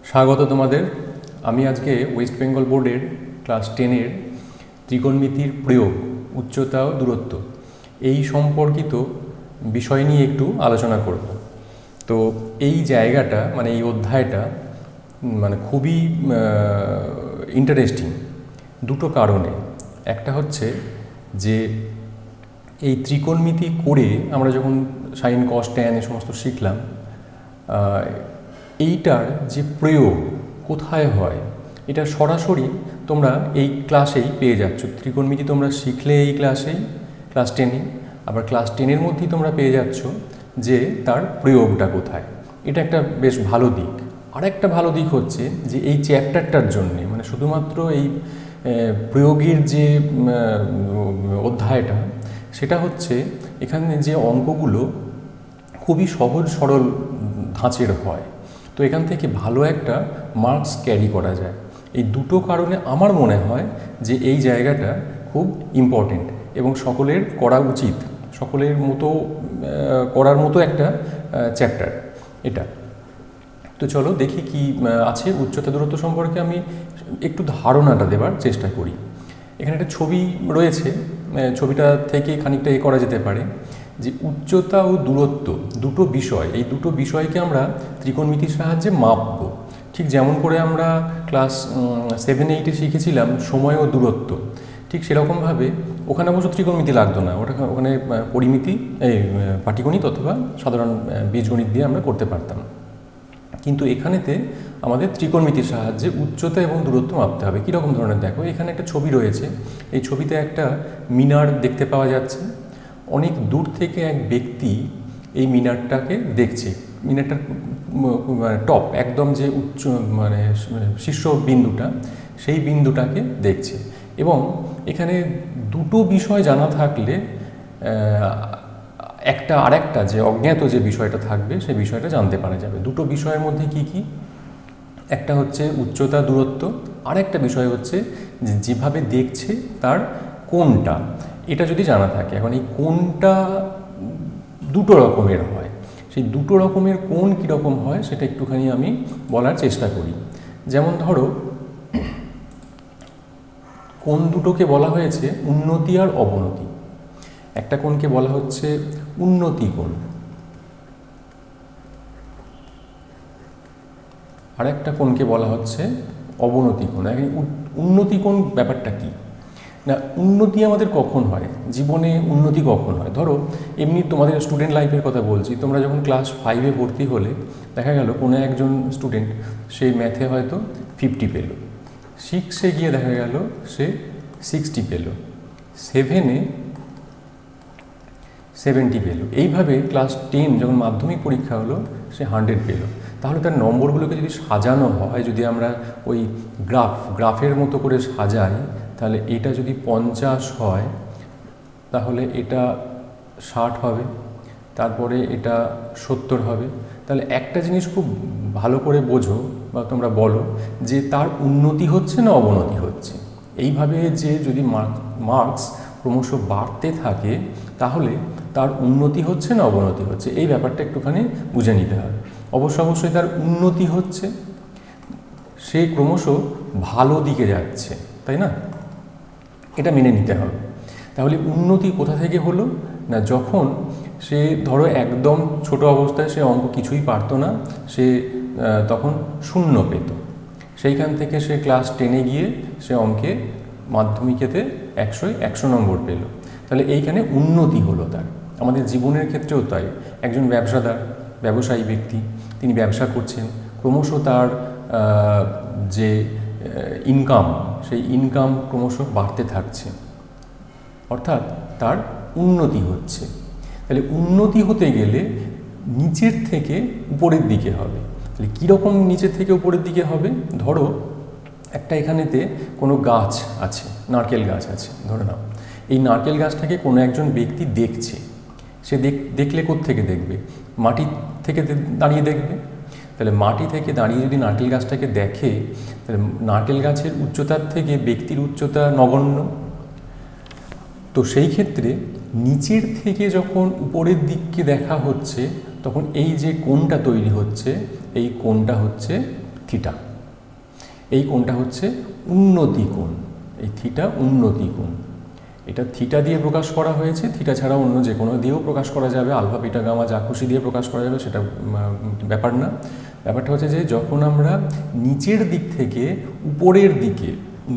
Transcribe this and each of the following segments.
স্বাগত তোমাদের। আমি আজকে ওয়েস্ট বেঙ্গল বোর্ডের ক্লাস 10-এর ত্রিকোণমিতির প্রয়োগ, উচ্চতা ও দূরত্ব এই সম্পর্কিত বিষয় নিয়ে একটু আলোচনা করব। তো এই জায়গাটা মানে এই অধ্যায়টা মানে খুবই ইন্টারেস্টিং দুটো কারণে। একটা হচ্ছে যে এই ত্রিকোণমিতি করে আমরা যখন সাইন কস ট্যান এই সমস্ত শিখলাম, এইটার যে প্রয়োগ কোথায় হয় এটা সরাসরি তোমরা এই ক্লাসেই পেয়ে যাচ্ছ। ত্রিকোণমিতি তোমরা শিখলে এই ক্লাসেই, ক্লাস 10-এ, আবার ক্লাস 10-এর মধ্যেই তোমরা পেয়ে যাচ্ছ যে তার প্রয়োগটা কোথায়। এটা একটা বেশ ভালো দিক। আর একটা ভালো দিক হচ্ছে যে এই চ্যাপ্টারটার জন্যে মানে শুধুমাত্র এই প্রয়োগের যে অধ্যায়টা, সেটা হচ্ছে এখানে যে অঙ্কগুলো খুবই সহজ সরল ধাঁচের হয়, তো এখান থেকে ভালো একটা মার্কস ক্যারি করা যায়। এই দুটো কারণে আমার মনে হয় যে এই জায়গাটা খুব ইম্পর্টেন্ট এবং সকলের করা উচিত, সকলের মতো করার মতো একটা চ্যাপ্টার এটা। তো চলো দেখি কি আছে উচ্চতা দূরত্ব সম্পর্কে। আমি একটু ধারণাটা দেবার চেষ্টা করি। এখানে একটা ছবি রয়েছে, ছবিটা থেকে খানিকটা করা যেতে পারে যে উচ্চতা ও দূরত্ব দুটো বিষয়, এই দুটো বিষয়কে আমরা ত্রিকোণমিতির সাহায্যে মাপব। ঠিক যেমন করে আমরা ক্লাস 7-8-এ শিখেছিলাম সময় ও দূরত্ব, ঠিক সেরকমভাবে ওখানে অবশ্য ত্রিকোণমিতি লাগতো না, ওখানে পরিমিতি এই পাটিগণিত অথবা সাধারণ বীজগণিত দিয়ে আমরা করতে পারতাম। কিন্তু এখানেতে আমাদের ত্রিকোণমিতির সাহায্যে উচ্চতা এবং দূরত্ব মাপতে হবে। কীরকম ধরনের দেখো, এখানে একটা ছবি রয়েছে, এই ছবিতে একটা মিনার দেখতে পাওয়া যাচ্ছে। অনেক দূর থেকে এক ব্যক্তি এই মিনারটাকে দেখছে, মিনারটার টপ একদম যে উচ্চ মানে শীর্ষ বিন্দুটা, সেই বিন্দুটাকে দেখছে। এবং এখানে দুটো বিষয় জানা থাকলে একটা আরেকটা যে অজ্ঞাত যে বিষয়টা থাকবে সেই বিষয়টা জানতে পারা যাবে। দুটো বিষয়ের মধ্যে কি কি? একটা হচ্ছে উচ্চতা দূরত্ব, আর একটা বিষয় হচ্ছে যে যেভাবে দেখছে তার কোণটা, এটা যদি জানা থাকে। এখন এই কোণটা দুটো রকমের হয়, সেই দুটো রকমের কোণ কীরকম হয় সেটা একটুখানি আমি বলার চেষ্টা করি। যেমন ধরো, কোণ দুটোকে বলা হয়েছে উন্নতি আর অবনতি। একটা কোণকে বলা হচ্ছে উন্নতি কোণ, আর একটা কোণকে বলা হচ্ছে অবনতি কোণ। উন্নতি কোণ ব্যাপারটা কি না, উন্নতি আমাদের কখন হয়, জীবনে উন্নতি কখন হয়? ধরো এমনি তোমাদের স্টুডেন্ট লাইফের কথা বলছি, তোমরা যখন ক্লাস 5-এ ভর্তি হলে দেখা গেল কোনো একজন স্টুডেন্ট সেই ম্যাথে হয়তো 50 পেল, 6-এ গিয়ে দেখা গেল সে 60 পেল, 7-এ 70 পেল। এইভাবে ক্লাস 10 যখন মাধ্যমিক পরীক্ষা হলো সে 100 পেল। তাহলে তার নম্বরগুলোকে যদি সাজানো হয়, যদি আমরা ওই গ্রাফের মতো করে সাজাই, তাহলে এটা যদি 50 হয় তাহলে এটা 60 হবে, তারপরে এটা 70 হবে। তাহলে একটা জিনিস খুব ভালো করে বোঝো বা তোমরা বলো যে তার উন্নতি হচ্ছে না অবনতি হচ্ছে। এইভাবে যে যদি মার্কস ক্রমশ বাড়তে থাকে তাহলে তার উন্নতি হচ্ছে না অবনতি হচ্ছে, এই ব্যাপারটা একটুখানি বুঝে নিতে হবে। অবশ্যই তার উন্নতি হচ্ছে, সে ক্রমশ ভালো দিকে যাচ্ছে, তাই না? এটা মেনে নিতে হবে। তাহলে উন্নতি কোথা থেকে হলো না, যখন সে ধরো একদম ছোট অবস্থায় সে অঙ্ক কিছুই পারতো না, সে তখন 0 পেত, সেইখান থেকে সে ক্লাস 10-এ গিয়ে সে অঙ্কে মাধ্যমিকেতে 100 নম্বর পেল। তাহলে এইখানে উন্নতি হলো তার। আমাদের জীবনের ক্ষেত্রেও তাই। একজন ব্যবসায়ী ব্যক্তি, তিনি ব্যবসা করছেন, ক্রমশ তার যে ইনকাম, সেই ইনকাম ক্রমশ বাড়তে থাকছে, অর্থাৎ তার উন্নতি হচ্ছে। তাহলে উন্নতি হতে গেলে নিচের থেকে উপরের দিকে হবে। তাহলে কীরকম নিচের থেকে উপরের দিকে হবে? ধরো একটা এখানেতে কোনো গাছ আছে, নারকেল গাছ আছে ধরে নাও। এই নারকেল গাছটাকে কোনো একজন ব্যক্তি দেখছে। সে দেখলে কোত্থেকে দেখবে? মাটি থেকে দাঁড়িয়ে দেখবে। তাহলে মাটি থেকে দাঁড়িয়ে যদি নারকেল গাছটাকে দেখে, তাহলে নারকেল গাছের উচ্চতার থেকে ব্যক্তির উচ্চতা নগণ্য। তো সেই ক্ষেত্রে নিচের থেকে যখন উপরের দিককে দেখা হচ্ছে, তখন এই যে কোণটা তৈরি হচ্ছে, এই কোণটা হচ্ছে θ। থিটা। এই কোণটা হচ্ছে উন্নতি কোণ, এই থিটা উন্নতি কোণ। এটা থিটা দিয়ে প্রকাশ করা হয়েছে, থিটা ছাড়া অন্য যে কোনো দিয়েও প্রকাশ করা যাবে, আলফা বিটা গামা যা খুশি দিয়ে প্রকাশ করা যাবে, সেটা ব্যাপার না। ব্যাপারটা হচ্ছে যে যখন আমরা নিচের দিক থেকে উপরের দিকে,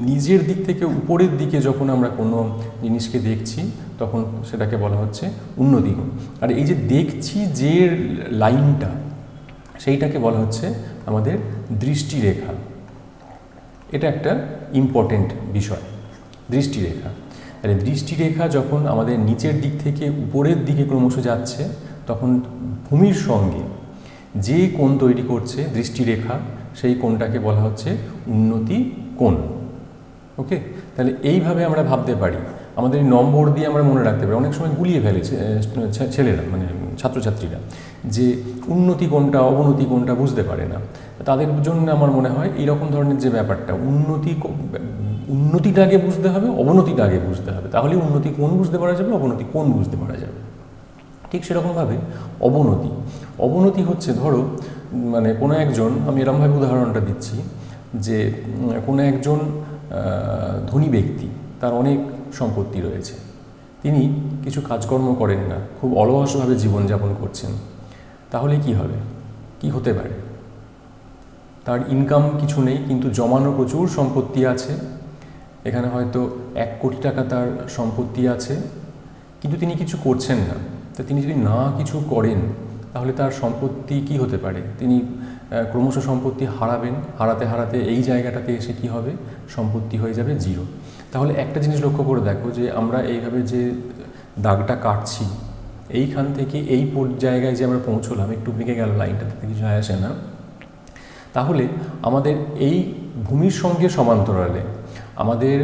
নিজের দিক থেকে উপরের দিকে যখন আমরা কোনো জিনিসকে দেখছি, তখন সেটাকে বলা হচ্ছে উন্নতি কোণ। আর এই যে দেখছি যে লাইনটা, সেইটাকে বলা হচ্ছে আমাদের দৃষ্টিরেখা। এটা একটা ইম্পর্টেন্ট বিষয়, দৃষ্টিরেখা। তাহলে দৃষ্টিরেখা যখন আমাদের নিচের দিক থেকে উপরের দিকে ক্রমশ যাচ্ছে, তখন ভূমির সঙ্গে যে কোণ তৈরি করছে দৃষ্টিরেখা, সেই কোণটাকে বলা হচ্ছে উন্নতি কোণ। ওকে, তাহলে এইভাবে আমরা ভাবতে পারি, আমাদের নম্বর দিয়ে আমরা মনে রাখতে পারি। অনেক সময় গুলিয়ে ফেলেছে ছেলেরা, মানে ছাত্রছাত্রীরা, যে উন্নতি কোণটা অবনতি কোণটা বুঝতে পারে না। তাদের জন্য আমার মনে হয় এইরকম ধরনের যে ব্যাপারটা, উন্নতিটা আগে বুঝতে হবে, অবনতিটা আগে বুঝতে হবে, তাহলে উন্নতি কোণ বুঝতে পারা যাবে, অবনতি কোণ বুঝতে পারা যাবে। ঠিক সেরকমভাবে অবনতি হচ্ছে, ধরো মানে কোনো একজন, আমি এরকমভাবে উদাহরণটা দিচ্ছি, যে কোনো একজন ধনী ব্যক্তি, তার অনেক সম্পত্তি রয়েছে, তিনি কিছু কাজকর্ম করেন না, খুব অলসভাবে জীবনযাপন করছেন। তাহলে কি হবে, কি হতে পারে? তার ইনকাম কিছু নেই, কিন্তু জমানো প্রচুর সম্পত্তি আছে। এখানে হয়তো 1 কোটি টাকা তার সম্পত্তি আছে, কিন্তু তিনি কিছু করছেন না। তা তিনি যদি না কিছু করেন, তাহলে তার সম্পত্তি কি হতে পারে? তিনি ক্রমশ সম্পত্তি হারাবেন, হারাতে হারাতে এই জায়গাটাতে এসে কি হবে, সম্পত্তি হয়ে যাবে 0। তাহলে একটা জিনিস লক্ষ্য করে দেখো, যে আমরা এইভাবে যে দাগটা কাটছি, এইখান থেকে এই জায়গায় যে আমরা পৌঁছলাম, একটু বেঁকে গেল লাইনটাতে, কিছু যায় আসে না। তাহলে আমাদের এই ভূমির সঙ্গে সমান্তরালে আমাদের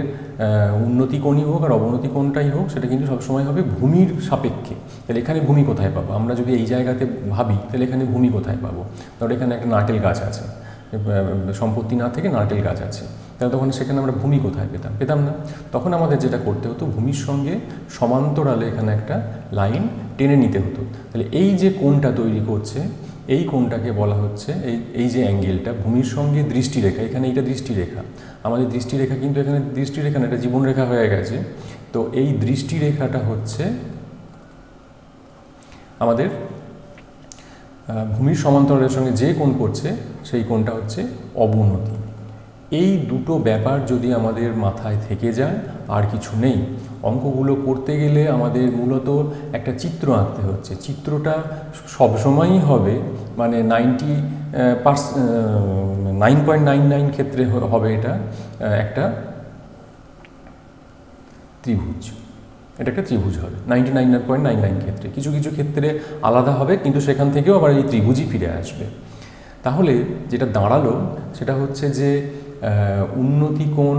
উন্নতি কোণই হোক আর অবনতি কোণটাই হোক, সেটা কিন্তু সবসময় হবে ভূমির সাপেক্ষে। তাহলে এখানে ভূমি কোথায় পাবো? আমরা যদি এই জায়গাতে ভাবি, তাহলে এখানে ভূমি কোথায় পাবো? ধরো এখানে একটা নারকেল গাছ আছে, সম্পত্তি না থেকে নারকেল গাছ আছে, তাহলে তখন সেখানে আমরা ভূমি কোথায় পেতাম না। তখন আমাদের যেটা করতে হতো, ভূমির সঙ্গে সমান্তরালে এখানে একটা লাইন টেনে নিতে হতো। তাহলে এই যে কোণটা তৈরি করছে, এই কোণটাকে বলা হচ্ছে, এই যে অ্যাঙ্গেলটা ভূমির সঙ্গে দৃষ্টিরেখা, এখানে এইটা দৃষ্টিরেখা, আমাদের দৃষ্টিরেখা কিন্তু এখানে দৃষ্টিরেখা না, এটা জীবনরেখা হয়ে গেছে। তো এই দৃষ্টিরেখাটা হচ্ছে আমাদের ভূমির সমান্তরালের সঙ্গে যে কোণ করছে, সেই কোণটা হচ্ছে অবনতি। এই দুটো ব্যাপার যদি আমাদের মাথায় থেকে যায়, আর কিছু নেই। অঙ্কগুলো করতে গেলে আমাদের মূলত একটা চিত্র আঁকতে হচ্ছে। চিত্রটা সবসময়ই হবে, মানে 9.99 ক্ষেত্রে হবে এটা একটা ত্রিভুজ। এটা একটা ত্রিভুজ হবে 99.99 ক্ষেত্রে। কিছু কিছু ক্ষেত্রে আলাদা হবে, কিন্তু সেখান থেকেও আবার এই ত্রিভুজই ফিরে আসবে। তাহলে যেটা দাঁড়ালো, সেটা হচ্ছে যে উন্নতি কোণ,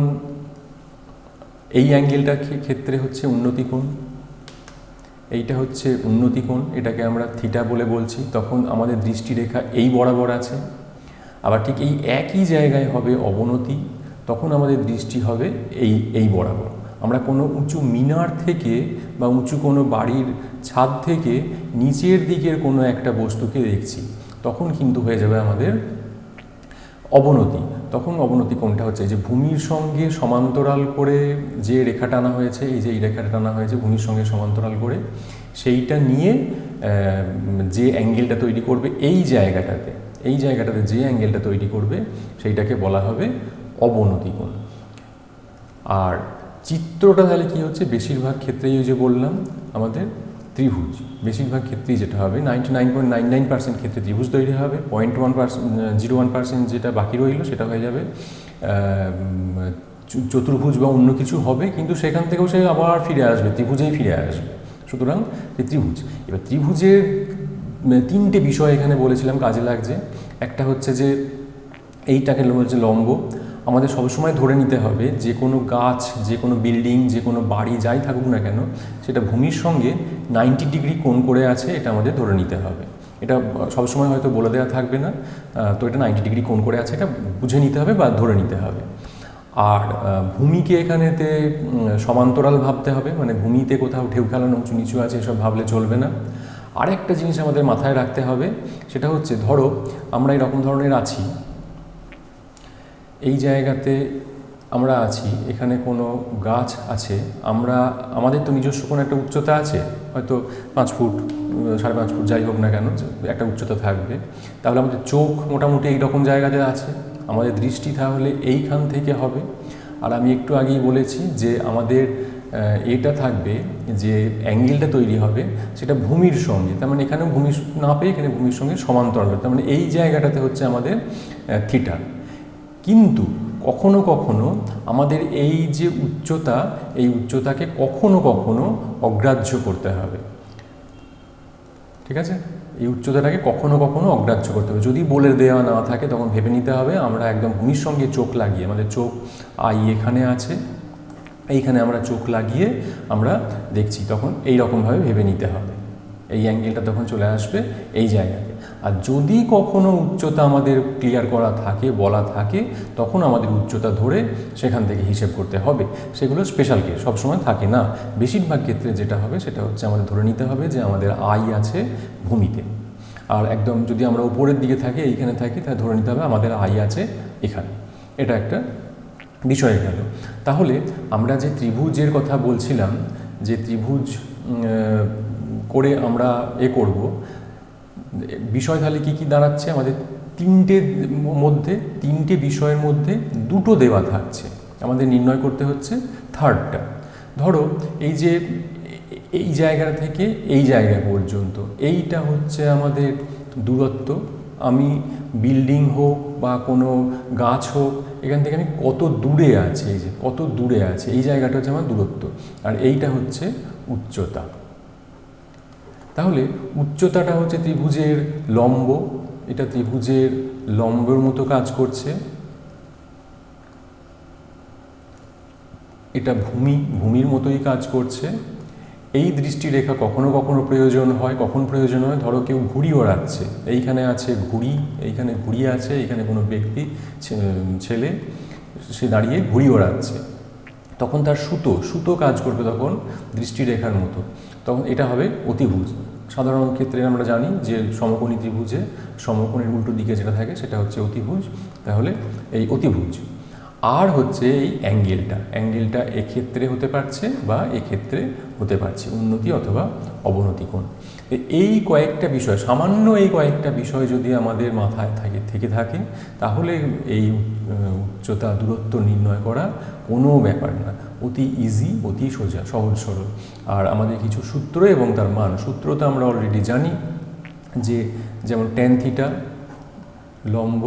এই অ্যাঙ্গেলটার ক্ষেত্রে হচ্ছে উন্নতি কোণ, এইটা হচ্ছে উন্নতি কোণ, এটাকে আমরা থিটা বলে বলছি। তখন আমাদের দৃষ্টিরেখা এই বরাবর আছে। আবার ঠিক এই একই জায়গায় হবে অবনতি, তখন আমাদের দৃষ্টি হবে এই বরাবর। আমরা কোনো উঁচু মিনার থেকে বা উঁচু কোনো বাড়ির ছাদ থেকে নিচের দিকের কোনো একটা বস্তুকে দেখছি, তখন কিন্তু হয়ে যাবে আমাদের অবনতি। তখন অবনতি কোণটা হচ্ছে যে ভূমির সঙ্গে সমান্তরাল করে যে রেখা টানা হয়েছে, এই যে এই রেখাটা টানা হয়েছে ভূমির সঙ্গে সমান্তরাল করে, সেইটা নিয়ে যে অ্যাঙ্গেলটা তৈরি করবে এই জায়গাটাতে যে অ্যাঙ্গেলটা তৈরি করবে, সেইটাকে বলা হবে অবনতি কোণ। আর চিত্রটা তাহলে কী হচ্ছে, বেশিরভাগ ক্ষেত্রেই ওই যে বললাম আমাদের ত্রিভুজ, বেশিরভাগ ক্ষেত্রেই যেটা হবে 99.99% ক্ষেত্রে ত্রিভুজ তৈরি হবে। 0.01% যেটা বাকি রইল, সেটা হয়ে যাবে চতুর্ভুজ বা অন্য কিছু হবে, কিন্তু সেখান থেকেও সে আবার ফিরে আসবে, ত্রিভুজেই ফিরে আসবে। সুতরাং এই ত্রিভুজ, এবার ত্রিভুজের 3টে বিষয় এখানে বলেছিলাম কাজে লাগছে। একটা হচ্ছে যে এইটাকে বলছে লম্ব। আমাদের সবসময় ধরে নিতে হবে যে কোনো গাছ, যে কোনো বিল্ডিং, যে কোনো বাড়ি যাই থাকুক না কেন, সেটা ভূমির সঙ্গে 90 ডিগ্রি কোণ করে আছে, এটা আমাদের ধরে নিতে হবে। এটা সবসময় হয়তো বলে দেওয়া থাকবে না, তো এটা 90 ডিগ্রি কোণ করে আছে, এটা বুঝে নিতে হবে বা ধরে নিতে হবে। আর ভূমিকে এখানেতে সমান্তরাল ভাবতে হবে, মানে ভূমিতে কোথাও ঢেউ খেলানো উঁচু নিচু আছে এসব ভাবলে চলবে না। আরেকটা জিনিস আমাদের মাথায় রাখতে হবে, সেটা হচ্ছে ধরো আমরা এরকম ধরনের আছি, এই জায়গাতে আমরা আছি, এখানে কোনো গাছ আছে, আমাদের তো নিজস্ব কোনো একটা উচ্চতা আছে, হয়তো 5 ফুট 5.5 ফুট যাই হোক না কেন একটা উচ্চতা থাকবে। তাহলে আমাদের চোখ মোটামুটি এই রকম জায়গাতে আছে, আমাদের দৃষ্টি তাহলে এইখান থেকে হবে। আর আমি একটু আগেই বলেছি যে আমাদের এটা থাকবে, যে অ্যাঙ্গেলটা তৈরি হবে সেটা ভূমির সঙ্গে, তার মানে এখানেও ভূমি না পেয়ে এখানে ভূমির সঙ্গে সমান্তরাল হবে, তার মানে এই জায়গাটাতে হচ্ছে আমাদের থিটা। কিন্তু কখনো কখনো আমাদের এই যে উচ্চতা, এই উচ্চতাকে কখনো কখনো অগ্রাহ্য করতে হবে, ঠিক আছে? এই উচ্চতাটাকে কখনো কখনো অগ্রাহ্য করতে হবে। যদি বলে দেওয়া না থাকে তখন ভেবে নিতে হবে আমরা একদম ভূমির সঙ্গে চোখ লাগিয়ে, আমাদের চোখ আই এখানে আছে, এইখানে আমরা চোখ লাগিয়ে আমরা দেখছি, তখন এই রকমভাবে ভেবে নিতে হবে। এই অ্যাঙ্গেলটা তখন চলে আসবে এই জায়গাতে। আর যদি কখনো উচ্চতা আমাদের ক্লিয়ার করা থাকে, বলা থাকে, তখন আমাদের উচ্চতা ধরে সেখান থেকে হিসেব করতে হবে। সেগুলো স্পেশাল কেস, সবসময় থাকে না। বেশিরভাগ ক্ষেত্রে যেটা হবে সেটা হচ্ছে আমাদের ধরে নিতে হবে যে আমাদের আই আছে ভূমিতে, আর একদম যদি আমরা উপরের দিকে থাকি, এইখানে থাকি, তাহলে ধরে নিতে হবে আমাদের আই আছে এখানে। এটা একটা বিষয় গেল। তাহলে আমরা যে ত্রিভুজের কথা বলছিলাম, যে ত্রিভুজ করে আমরা করব, বিষয় তাহলে কী কী দাঁড়াচ্ছে, আমাদের তিনটে বিষয়ের মধ্যে দুটো দেওয়া থাকছে, আমাদের নির্ণয় করতে হচ্ছে থার্ডটা। ধরো এই যে এই জায়গা থেকে এই জায়গা পর্যন্ত এইটা হচ্ছে আমাদের দূরত্ব। আমি বিল্ডিং হোক বা কোনো গাছ হোক, এখান থেকে আমি কত দূরে আছি, এই যে কত দূরে আছে, এই জায়গাটা হচ্ছে আমার দূরত্ব, আর এইটা হচ্ছে উচ্চতা। তাহলে উচ্চতাটা হচ্ছে ত্রিভুজের লম্ব, এটা ত্রিভুজের লম্বের মতো কাজ করছে। এটা ভূমির মতোই কাজ করছে। এই দৃষ্টিরেখা কখনো কখনো প্রয়োজন হয়, কখন প্রয়োজন হয়, ধরো কেউ ঘুড়ি ওড়াচ্ছে, এইখানে আছে ঘুড়ি, এইখানে ঘুড়ি আছে, এইখানে কোনো ব্যক্তি ছেলে সে দাঁড়িয়ে ঘুড়ি ওড়াচ্ছে, তখন তার সুতো কাজ করবে তখন দৃষ্টিরেখার মতো, তখন এটা হবে অতিভুজ। সাধারণ ক্ষেত্রে আমরা জানি যে সমকোণী ত্রিভুজে সমকোণের উল্টো দিকে যেটা থাকে সেটা হচ্ছে অতিভুজ, তাহলে এই অতিভুজ। আর হচ্ছে এই অ্যাঙ্গেলটা এক্ষেত্রে হতে পারছে বা এক্ষেত্রে হতে পারছে উন্নতি অথবা অবনতি কোণ। এই কয়েকটা বিষয়, সামান্য এই কয়েকটা বিষয় যদি আমাদের মাথায় থেকে থাকে, তাহলে এই উচ্চতা দূরত্ব নির্ণয় করা কোনো ব্যাপার না, অতি ইজি, অতি সোজা, সহজ সরল। আর আমাদের কিছু সূত্র এবং তার মান, সূত্র তো আমরা অলরেডি জানি, যে যেমন ট্যান থিটা লম্ব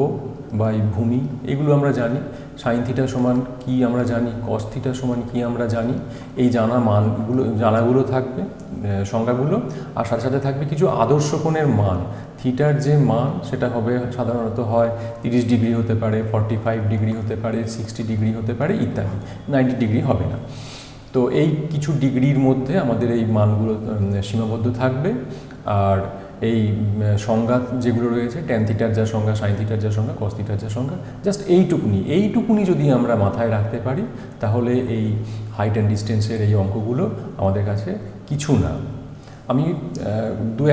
বা ভূমি, এগুলো আমরা জানি। সাইন থিটা সমান কি আমরা জানি, কস থিটা সমান কি আমরা জানি। এই জানাগুলো থাকবে, সংজ্ঞাগুলো, আর সাথে সাথে থাকবে কিছু আদর্শ কোণের মান। থিটার যে মান সেটা হবে সাধারণত হয় 30 ডিগ্রি হতে পারে, 45 ডিগ্রি হতে পারে, 60 ডিগ্রি হতে পারে ইত্যাদি, 90 ডিগ্রি হবে না। তো এই কিছু ডিগ্রির মধ্যে আমাদের এই মানগুলো সীমাবদ্ধ থাকবে। আর এই সংজ্ঞা যেগুলো রয়েছে, ট্যান থিটার যা সংজ্ঞা, সাইন থিটার যা সংজ্ঞা, কস থিটার যা সংজ্ঞা, জাস্ট এইটুকুনি যদি আমরা মাথায় রাখতে পারি, তাহলে এই হাইট অ্যান্ড ডিস্টেন্সের এই অঙ্কগুলো আমাদের কাছে কিছু না। আমি দু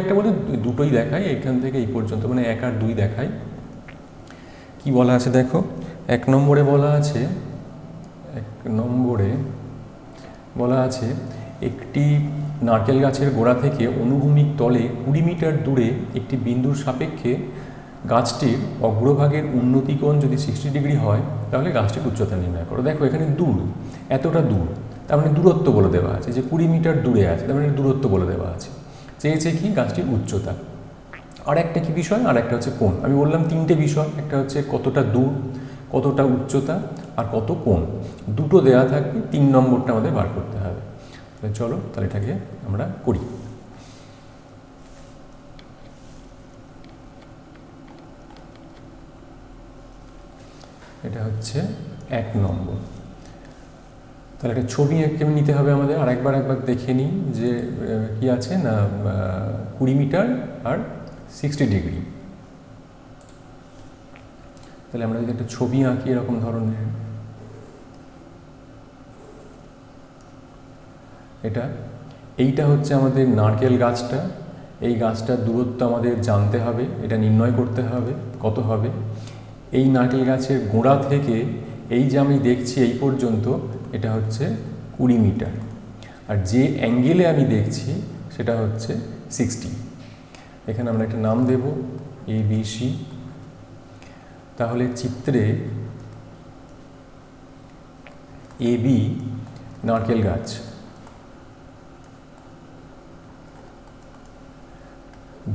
একটা বলে দুটোই দেখাই, এখান থেকে এই পর্যন্ত, মানে 1 আর 2 দেখাই। কি বলা আছে দেখো, 1 নম্বরে বলা আছে একটি নারকেল গাছের গোড়া থেকে অনুভূমিক তলে 20 মিটার দূরে একটি বিন্দুর সাপেক্ষে গাছটির অগ্রভাগের উন্নতি কোণ যদি 60 ডিগ্রি হয়, তাহলে গাছটির উচ্চতা নির্ণয় করো। দেখো এখানে এতটা দূর, তার মানে দূরত্ব বলে দেওয়া আছে, যে 20 মিটার দূরে আছে, তার মানে দূরত্ব বলে দেওয়া আছে। চেয়েছে কি গাছটির উচ্চতা। আর একটা কি বিষয়, আর একটা হচ্ছে কোণ। আমি বললাম 3টে বিষয়, একটা হচ্ছে কতটা দূর, কতটা উচ্চতা, আর কত কোণ। দুটো দেওয়া থাকবে, 3 নম্বরটা আমাদের বার করতে হবে। চলো তাহলে এটাকে আমরা করি। এটা হচ্ছে 1 নম্বর। তাহলে একটা ছবি কেমন নিতে হবে আমাদের, একবার দেখে নিই যে কি আছে না, 20 মিটার আর 60 ডিগ্রি। তাহলে আমরা যদি একটা ছবি আঁকি এরকম ধরনের, এইটা হচ্ছে আমাদের নারকেল গাছটা। এই গাছটার দূরত্ব আমাদের জানতে হবে, এটা নির্ণয় করতে হবে কত হবে। এই নারকেল গাছের গোড়া থেকে এই যে আমি দেখছি এই পর্যন্ত এটা হচ্ছে 20 মিটার, আর যে অ্যাঙ্গেলে আমি দেখছি সেটা হচ্ছে 60। এখানে আমরা একটা নাম দেব ABC। তাহলে চিত্রে AB নারকেল গাছ,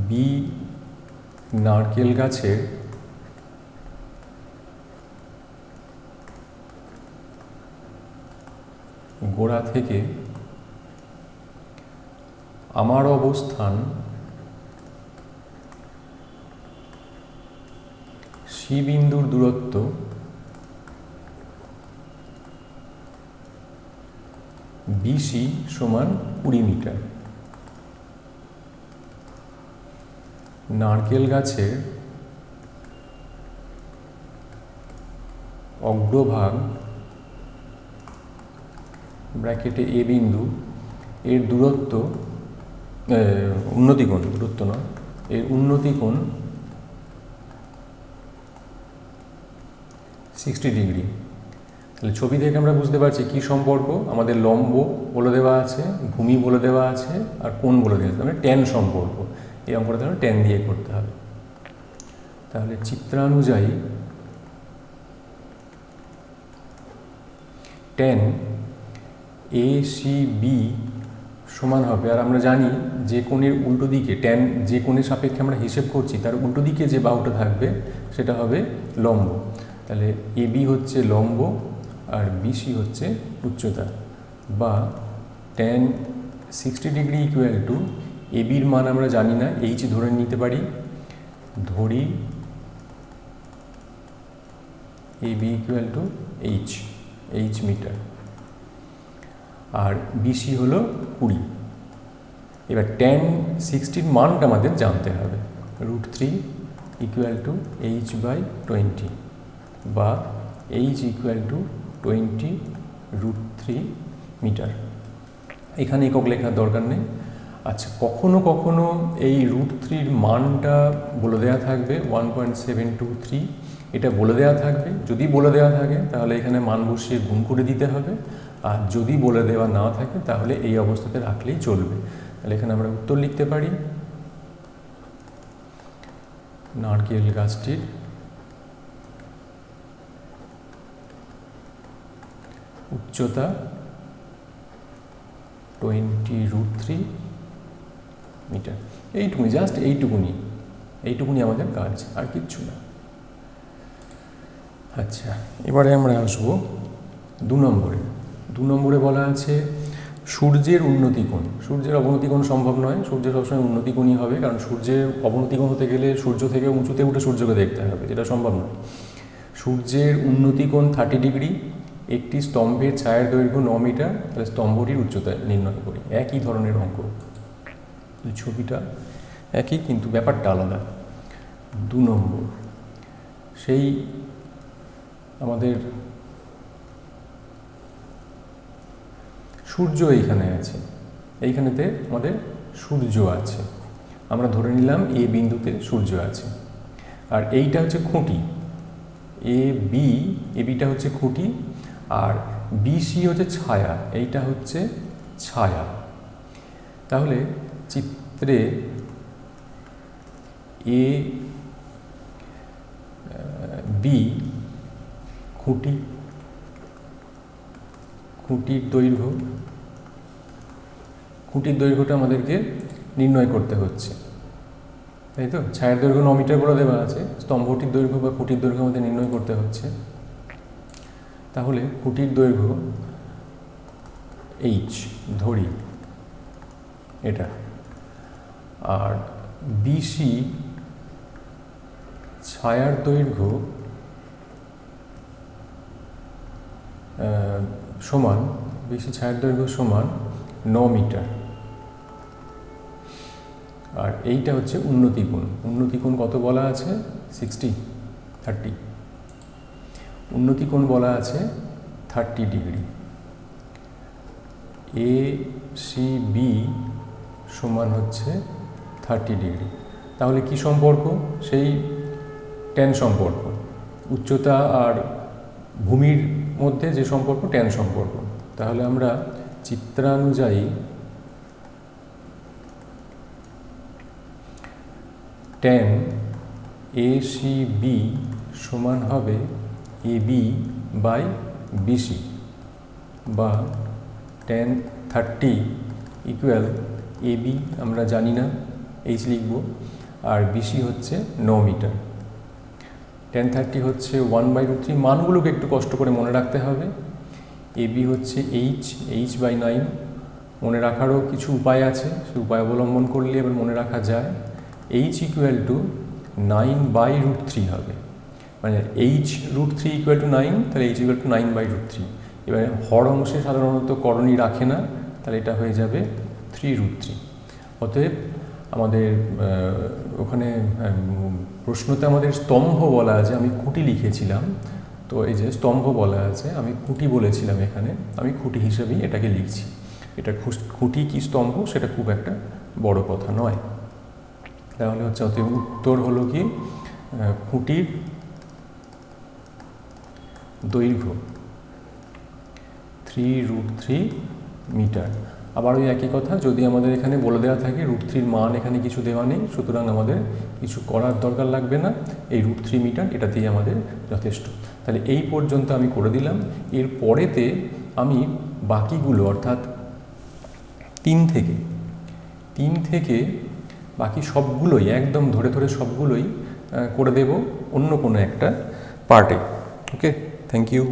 B নারকেল গাছের গোড়া থেকে আমার অবস্থান C বিন্দুর দূরত্ব BC সমান 20 মিটার। নারকেল গাছের অগ্রভাগ ব্র্যাকেটে A বিন্দু এর দূরত্ব উন্নতিকোণ, দূরত্ব নয়, এর উন্নতিকোণ 60 ডিগ্রি। তাহলে ছবি থেকে আমরা বুঝতে পারছি কি সম্পর্ক, আমাদের লম্ব বলে দেওয়া আছে, ভূমি বলে দেওয়া আছে, আর কোণ বলে দেওয়া আছে, মানে ট্যান সম্পর্ক। এই অঙ্কটা তাহলে ট্যান দিয়ে করতে হবে। তাহলে চিত্রানুযায়ী ট্যান ACB সমান হবে, আর আমরা জানি যে কোণের উল্টো দিকে ট্যান, যে কোণের সাপেক্ষে আমরা হিসেব করছি তার উল্টো দিকে যে বাহুটা থাকবে সেটা হবে লম্ব। তাহলে AB হচ্ছে লম্ব আর BC হচ্ছে উচ্চতা, বা ট্যান 60 ডিগ্রি ইকুয়াল টু ABর মান আমরা জানি না, H ধরে নিতে পারি, ধরি AB equal to H metre, আর BC হলো 20। এবার ট্যান 60 মানটা আমাদের জানতে হবে, √3 ইকুয়াল টু H/20, বা H ইকুয়াল টু 20√3 মিটার। এখানে একক লেখার দরকার নেই। আচ্ছা, কখনো কখনো এই √3 মানটা বলে দেওয়া থাকবে 1.723, এটা বলে দেওয়া থাকবে। যদি বলে দেওয়া থাকে তাহলে এখানে মান বসিয়ে গুণ করে দিতে হবে, আর যদি বলে দেওয়া না থাকে তাহলে এই অবস্থাতে রাখলেই চলবে। তাহলে এখানে আমরা উত্তর লিখতে পারি, নারকেল গাছটির উচ্চতা 20√3 মিটার। এইটুকুনি, জাস্ট এইটুকুনি আমাদের কাজ, আর কিচ্ছু না। আচ্ছা, এবারে আমরা আসবো 2 নম্বরে বলা আছে সূর্যের উন্নতিকোণ। সূর্যের অবনতিকোণ সম্ভব নয়, সূর্যের সবসময় উন্নতিকোণই হবে, কারণ সূর্যের অবনতিকোণ হতে গেলে সূর্য থেকে উঁচুতে উঠে সূর্যকে দেখতে হবে, যেটা সম্ভব নয়। সূর্যের উন্নতিকোণ 30 ডিগ্রি, একটি স্তম্ভের ছায়ার দৈর্ঘ্য 9 মিটার, তাহলে স্তম্ভটির উচ্চতা নির্ণয় করি। একই ধরনের অঙ্ক, ছবিটা একই কিন্তু ব্যাপারটা আলাদা। 2 নম্বর, সেই আমাদের সূর্য এইখানে আছে, এইখানেতে আমাদের সূর্য আছে, আমরা ধরে নিলাম A বিন্দুতে সূর্য আছে, আর এইটা হচ্ছে খুঁটি, ABটা হচ্ছে খুঁটি, আর BC হচ্ছে ছায়া, এইটা হচ্ছে ছায়া। তাহলে চিত্রে AB খুঁটির দৈর্ঘ্যটা আমাদেরকে নির্ণয় করতে হচ্ছে, তাই তো। ছায়ার দৈর্ঘ্য 9 মিটার বলে দেওয়া আছে, স্তম্ভটির দৈর্ঘ্য বা খুঁটির দৈর্ঘ্য আমাদের নির্ণয় করতে হচ্ছে। তাহলে খুঁটির দৈর্ঘ্য H ধরি এটা, আর BC ছায়ার দৈর্ঘ্য সমান, BC ছায়ার দৈর্ঘ্য সমান 9 মিটার, আর এইটা হচ্ছে উন্নতিকোণ কত বলা আছে, 30 উন্নতিকোণ বলা আছে 30 ডিগ্রি। ACB সমান হচ্ছে 30 ডিগ্রি। তাহলে কি সম্পর্ক, সেই ট্যান সম্পর্ক। উচ্চতা আর ভূমির মধ্যে যে সম্পর্ক, ট্যান সম্পর্ক। তাহলে আমরা চিত্রানুযায়ী ট্যান ACB সমান হবে AB বাই BC, বা ট্যান 30 ইকুয়াল AB আমরা জানি না, H লিখব, আর BC হচ্ছে 9 মিটার। ট্যান 30 হচ্ছে 1/√3, মানগুলোকে একটু কষ্ট করে মনে রাখতে হবে। AB হচ্ছে H বাই 9, মনে রাখারও কিছু উপায় আছে, সেই উপায় অবলম্বন করলে এবার মনে রাখা যায়। H ইকুয়াল টু 9/√3 হবে, মানে H√3 ইকুয়াল টু 9, তাহলে H ইকুয়াল টু 9/√3। এবার হর অংশে সাধারণত করণী রাখে না, তাহলে এটা হয়ে যাবে 3√3। অতএব আমাদের ওখানে প্রশ্নতে আমাদের স্তম্ভ বলা আছে, আমি খুঁটি লিখেছিলাম, তো এই যে স্তম্ভ বলা আছে, আমি খুঁটি বলেছিলাম, এখানে আমি খুঁটি হিসেবেই এটাকে লিখছি। এটা খুঁটি কি স্তম্ভ সেটা খুব একটা বড় কথা নয়। তাহলে হচ্ছে অতএব উত্তর হলো কি, খুঁটির দৈর্ঘ্য 3√3 মিটার। আবার ওই একই কথা, যদি আমাদের এখানে বলে দেওয়া থাকে √3 মান এখানে কিছু দেওয়া নেই, সুতরাং আমাদের কিছু করার দরকার লাগবে না, এই √3 মিটার এটাতেই আমাদের যথেষ্ট। তাহলে এই পর্যন্ত আমি করে দিলাম। এর পরেতে আমি বাকিগুলো অর্থাৎ 3 থেকে বাকি সবগুলোই একদম ধরে ধরে সবগুলোই করে দেব অন্য কোনো একটা পার্টে। ওকে, থ্যাংক ইউ।